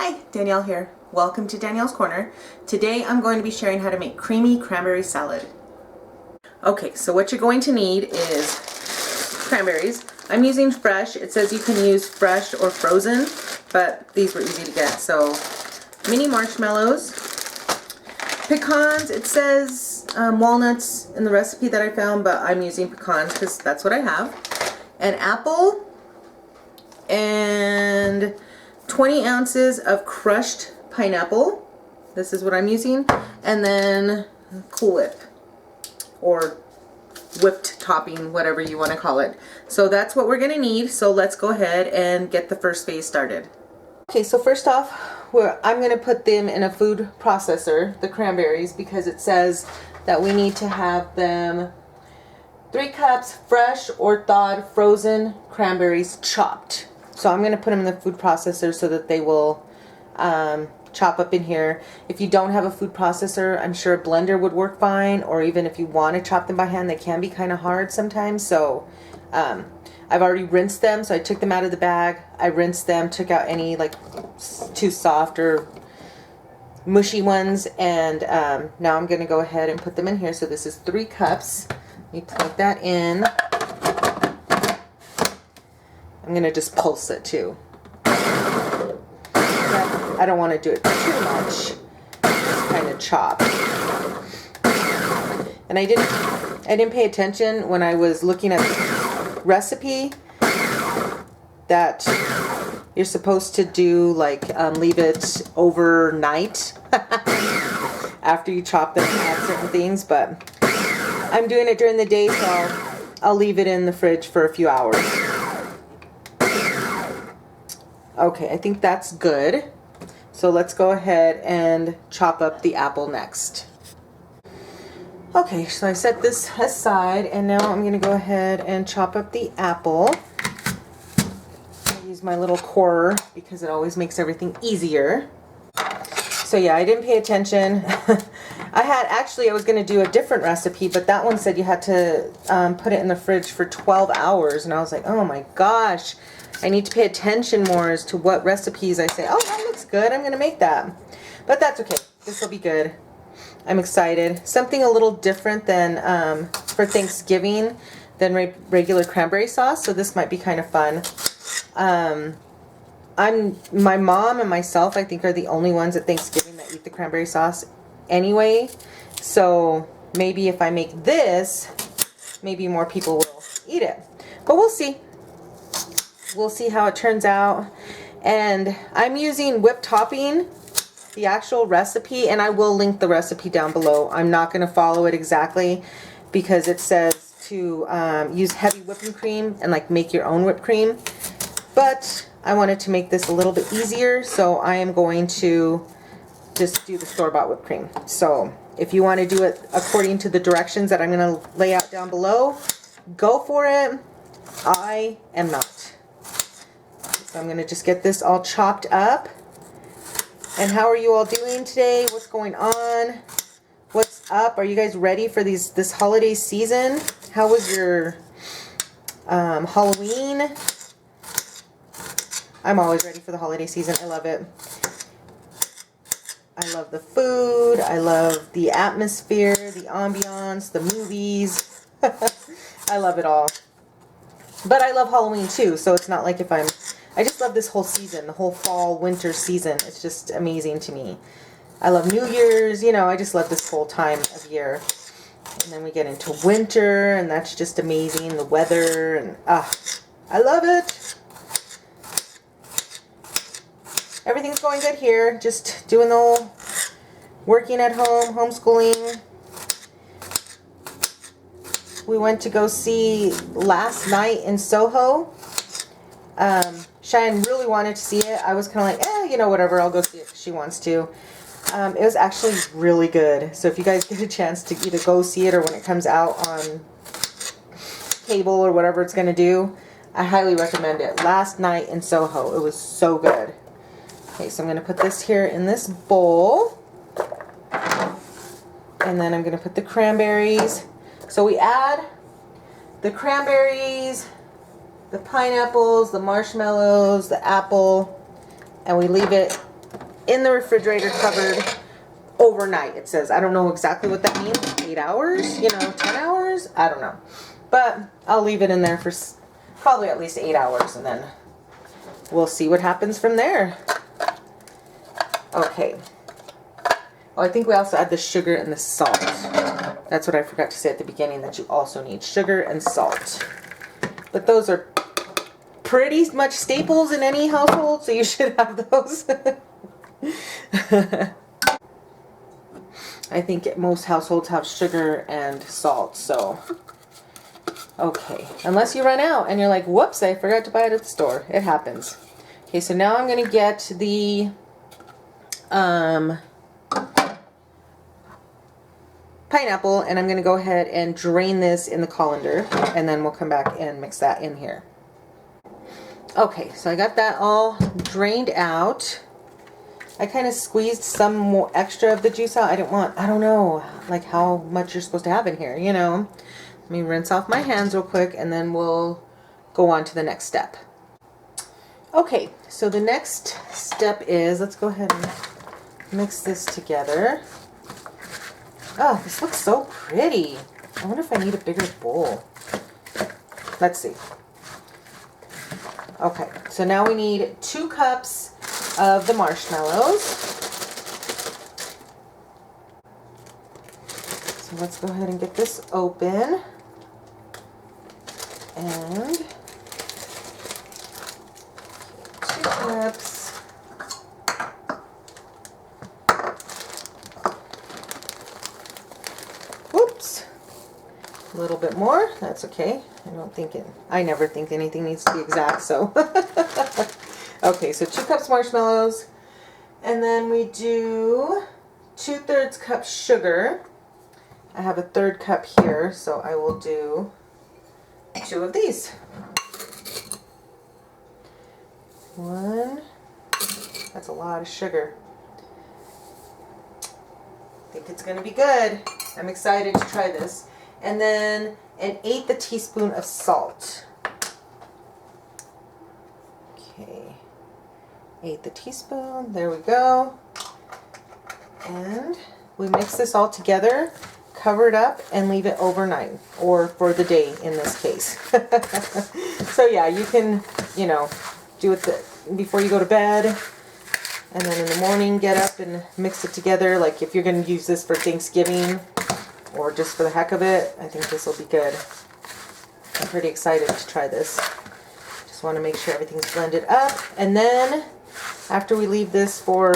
Hi, Danielle here. Welcome to Danielle's Corner. Today I'm going to be sharing how to make creamy cranberry salad. Okay, so what you're going to need is cranberries. I'm using fresh. It says you can use fresh or frozen, but these were easy to get. So mini marshmallows, pecans. It says walnuts in the recipe that I found, but I'm using pecans because that's what I have. An apple and 20 ounces of crushed pineapple. This is what I'm using. And then Cool Whip or whipped topping, whatever you want to call it. So that's what we're going to need. So let's go ahead and get the first phase started. Okay, so first off, I'm going to put them in a food processor, the cranberries, because it says that we need to have them 3 cups fresh or thawed frozen cranberries chopped. So I'm going to put them in the food processor so that they will chop up in here. If you don't have a food processor, I'm sure a blender would work fine, or even if you want to chop them by hand, they can be kind of hard sometimes. So I've already rinsed them, so I took them out of the bag. I rinsed them, took out any like too soft or mushy ones, and now I'm going to go ahead and put them in here. So this is 3 cups. Let me plug that in. I'm going to just pulse it too. I don't want to do it too much. Just kind of chop. And I didn't pay attention when I was looking at the recipe that you're supposed to do like leave it overnight after you chop them and add certain things, but I'm doing it during the day, so I'll leave it in the fridge for a few hours. Okay, I think that's good. So let's go ahead and chop up the apple next. Okay, so I set this aside, and now I'm going to go ahead and chop up the apple. I use my little corer because it always makes everything easier. So yeah, I didn't pay attention. I was going to do a different recipe, but that one said you had to put it in the fridge for 12 hours, and I was like, oh my gosh. I need to pay attention more as to what recipes I say, oh, that looks good, I'm going to make that. But that's okay. This will be good. I'm excited. Something a little different than for Thanksgiving than regular cranberry sauce, so this might be kind of fun. My mom and myself, I think, are the only ones at Thanksgiving that eat the cranberry sauce anyway. So maybe if I make this, maybe more people will eat it. But we'll see. We'll see how it turns out. And I'm using whipped topping, the actual recipe, and I will link the recipe down below. I'm not going to follow it exactly because it says to use heavy whipping cream and like make your own whipped cream. But I wanted to make this a little bit easier, so I am going to just do the store-bought whipped cream. So if you want to do it according to the directions that I'm going to lay out down below, go for it. I am not. So I'm going to just get this all chopped up. And how are you all doing today? What's going on? What's up? Are you guys ready for this holiday season? How was your Halloween? I'm always ready for the holiday season. I love it. I love the food. I love the atmosphere, the ambiance, the movies. I love it all. But I love Halloween too, so it's not like I just love this whole season, the whole fall, winter season. It's just amazing to me. I love New Year's, you know, I just love this whole time of year. And then we get into winter, and that's just amazing, the weather, and I love it. Everything's going good here, just doing the whole working at home, homeschooling. We went to go see Last Night in Soho. Cheyenne really wanted to see it. I was kind of like, you know, whatever, I'll go see it if she wants to. It was actually really good. So if you guys get a chance to either go see it or when it comes out on cable or whatever it's going to do, I highly recommend it. Last Night in Soho. It was so good. Okay, so I'm going to put this here in this bowl. And then I'm going to put the cranberries. So we add the cranberries, the pineapples, the marshmallows, the apple, and we leave it in the refrigerator covered overnight, it says. I don't know exactly what that means. 8 hours, you know, 10 hours, I don't know. But I'll leave it in there for probably at least 8 hours, and then we'll see what happens from there. Okay. Oh, I think we also add the sugar and the salt. That's what I forgot to say at the beginning, that you also need sugar and salt. But those are pretty much staples in any household, so you should have those. I think most households have sugar and salt, so okay. Unless you run out and you're like, whoops, I forgot to buy it at the store. It happens. Okay, so now I'm going to get the pineapple, and I'm going to go ahead and drain this in the colander, and then we'll come back and mix that in here. Okay, so I got that all drained out. I kind of squeezed some more extra of the juice out. I don't know, like how much you're supposed to have in here, you know. Let me rinse off my hands real quick, and then we'll go on to the next step. Okay, so the next step is, let's go ahead and mix this together. Oh, this looks so pretty. I wonder if I need a bigger bowl. Let's see. Okay, so now we need 2 cups of the marshmallows. So let's go ahead and get this open. And 2 cups. Whoops. A little bit more. That's okay. I never think anything needs to be exact, so. Okay, so 2 cups marshmallows. And then we do 2/3 cup sugar. I have a 1/3 cup here, so I will do 2 of these. 1. That's a lot of sugar. I think it's going to be good. I'm excited to try this. And then 1/8 teaspoon of salt. Okay, 1/8 teaspoon. There we go. And we mix this all together, cover it up, and leave it overnight, or for the day in this case. So yeah, you can, you know, do it before you go to bed, and then in the morning get up and mix it together. Like if you're going to use this for Thanksgiving or just for the heck of it, I think this will be good. I'm pretty excited to try this. Just want to make sure everything's blended up, and then after we leave this for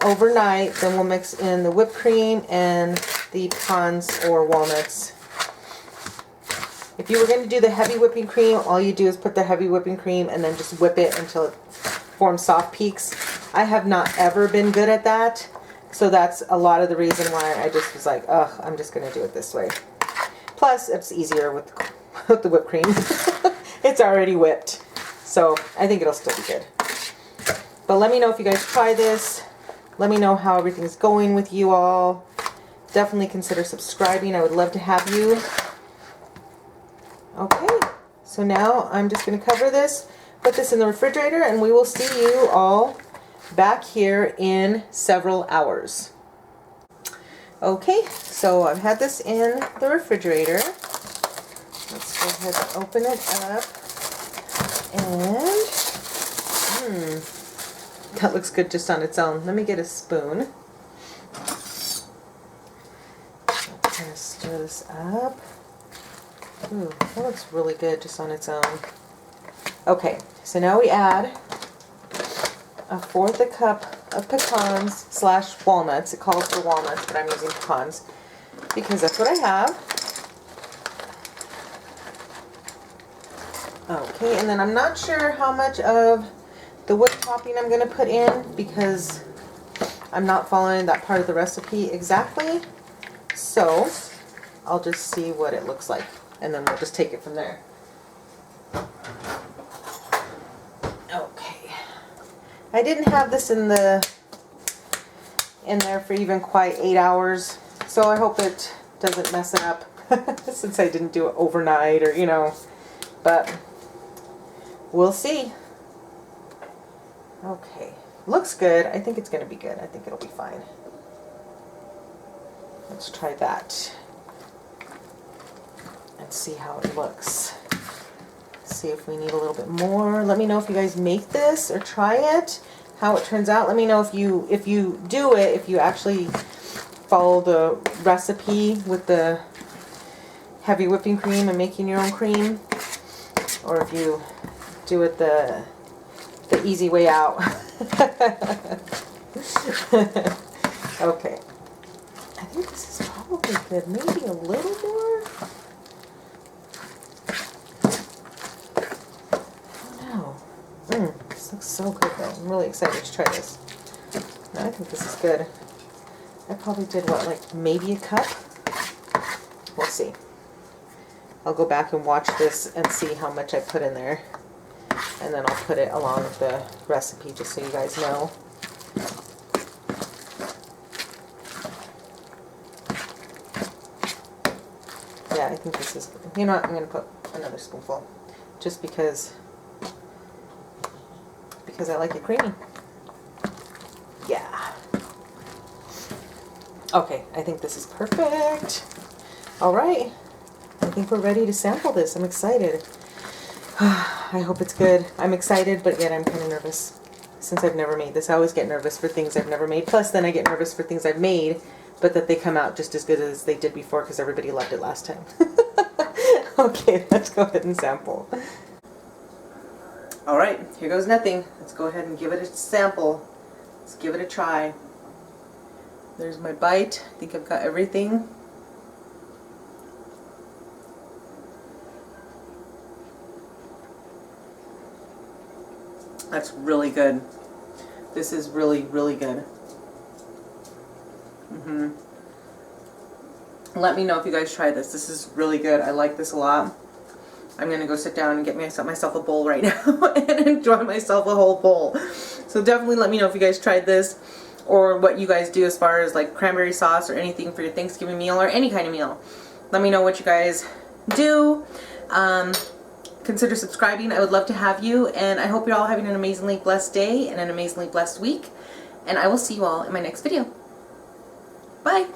overnight, then we'll mix in the whipped cream and the pecans or walnuts. If you were going to do the heavy whipping cream, all you do is put the heavy whipping cream and then just whip it until it forms soft peaks. I have not ever been good at that, so that's a lot of the reason why I just was like, ugh, I'm just going to do it this way. Plus, it's easier with the whipped cream. It's already whipped, so I think it'll still be good. But let me know if you guys try this. Let me know how everything's going with you all. Definitely consider subscribing. I would love to have you. Okay, so now I'm just going to cover this, put this in the refrigerator, and we will see you all back here in several hours. Okay, so I've had this in the refrigerator. Let's go ahead and open it up. And, that looks good just on its own. Let me get a spoon. Kind of stir this up. Ooh, that looks really good just on its own. Okay, so now we add 1/4 cup of pecans / walnuts. It calls for walnuts, but I'm using pecans because that's what I have. Okay, and then I'm not sure how much of the whipped topping I'm going to put in because I'm not following that part of the recipe exactly. So I'll just see what it looks like, and then we'll just take it from there. Okay. I didn't have this in there for even quite 8 hours, so I hope it doesn't mess it up since I didn't do it overnight, or, you know, but we'll see. Okay, looks good. I think it's going to be good. I think it'll be fine. Let's try that and see how it looks. See if we need a little bit more. Let me know if you guys make this or try it, how it turns out. Let me know if you do it, if you actually follow the recipe with the heavy whipping cream and making your own cream, or if you do it the easy way out. Okay. I think this is probably good. Maybe a little more. This looks so good though. I'm really excited to try this. No, I think this is good. I probably did what, like maybe a cup? We'll see. I'll go back and watch this and see how much I put in there. And then I'll put it along with the recipe just so you guys know. Yeah, I think this is, you know what, I'm going to put another spoonful just because I like it creamy. Yeah. Okay, I think this is perfect. All right. I think we're ready to sample this. I'm excited. I hope it's good. I'm excited, but yet I'm kind of nervous since I've never made this. I always get nervous for things I've never made. Plus, then I get nervous for things I've made, but that they come out just as good as they did before because everybody loved it last time. Okay, let's go ahead and sample. All right, here goes nothing. Let's go ahead and give it a sample. Let's give it a try. There's my bite. I think I've got everything. That's really good. This is really, really good. Let me know if you guys try this. This is really good. I like this a lot. I'm going to go sit down and get myself a bowl right now and enjoy myself a whole bowl. So definitely let me know if you guys tried this or what you guys do as far as like cranberry sauce or anything for your Thanksgiving meal or any kind of meal. Let me know what you guys do. Consider subscribing. I would love to have you, and I hope you're all having an amazingly blessed day and an amazingly blessed week, and I will see you all in my next video. Bye!